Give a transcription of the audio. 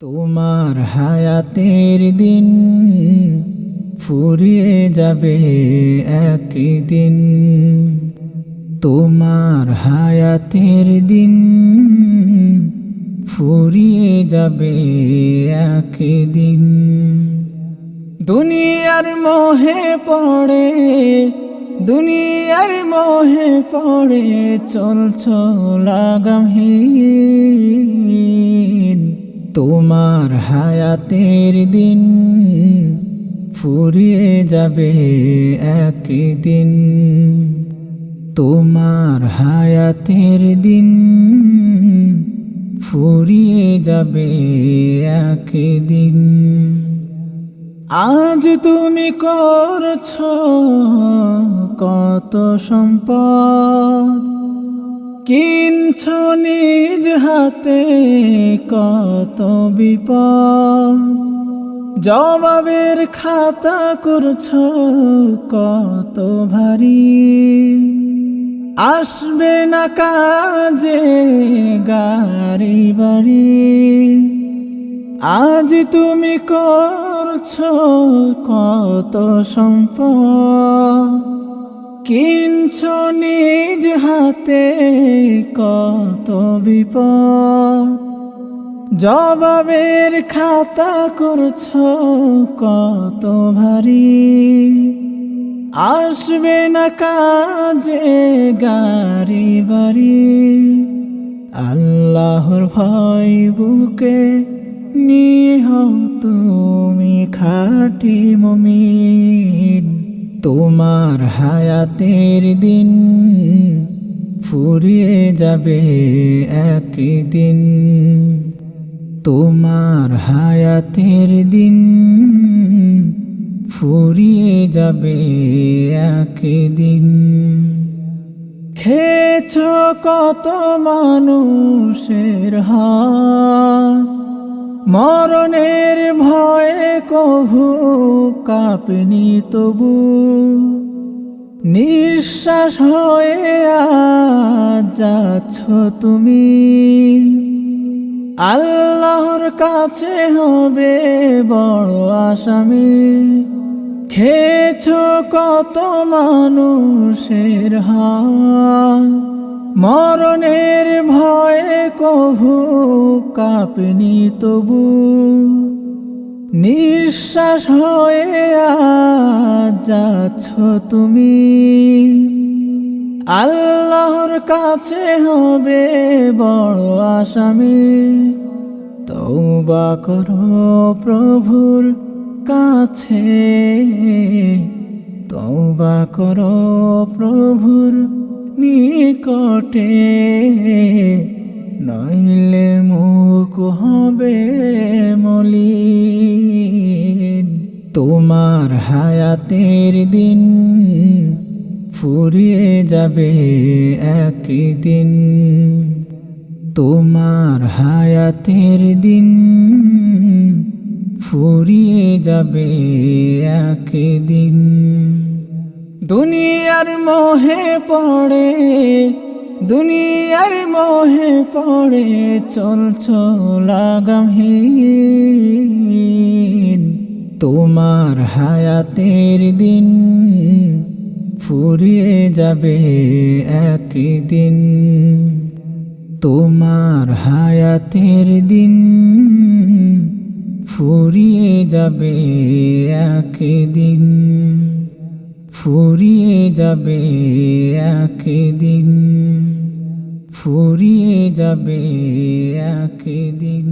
তোমার হায়াতের দিন ফুরিয়ে যাবে একদিন। তোমার হায়াতের দিন ফুরিয়ে যাবে একদিন। দুনিয়ার মোহে পড়ে, দুনিয়ার মোহে পড়ে চলছ লাগামহীন। তোমার হায়াতের দিন ফুরিয়ে যাবে একদিন। তোমার হায়াতের দিন ফুরিয়ে যাবে একদিন। আজ তুমি করছ কত সম্পদ, কিনছ নিজ হাতে কত বিপদ। জবাবের খাতা করছ কত ভারী, আসবে না কাজে গাড়ি বাড়ি। আজ তুমি করছ কত সম্পদ, কিনছ নিজ হাতে কত বিপদ। জবাবের খাতা করছ কত ভারী, আসবে না কাজে গাড়ি বাড়ি। আল্লাহর ভয় বুকে নিয়ে হও তুমি খাঁটি মুমিন। তোমার হায়াতের দিন ফুরিয়ে যাবে একদিন। তোমার হায়াতের দিন ফুরিয়ে যাবে একদিন। খেয়েছ কত মানুষের হাত, মরণের ভয়ে কভু কাঁপনি তবু। নিঃশ্বাস হয়ে আজ যাচ্ছ তুমি, আল্লাহর কাছে হবে বড় আসামি। খেয়েছ কত মানুষের হাত, মরণের ভয়ে কভু কাঁপনি তবু। নিঃশ্বাস হয়ে আজ যাচ্ছ তুমি, আল্লাহর কাছে হবে বড় আসামি। তওবা করো প্রভুর কাছে, তওবা করো প্রভুর নিকটে, নইলে মুখ হবে মলিন। তোমার হায়াতের দিন ফুরিয়ে যাবে একদিন। তোমার হায়াতের দিন ফুরিয়ে যাবে একদিন। দুনিয়ার মোহে পড়ে, দুনিয়ার মোহে পড়ে চলছ লাগামহীন। তোমার হায়াতের দিন ফুরিয়ে যাবে একদিন। তোমার হায়াতের দিন ফুরিয়ে যাবে একদিন। ফুরিয়ে যাবে একদিন। ফুরিয়ে যাবে একদিন।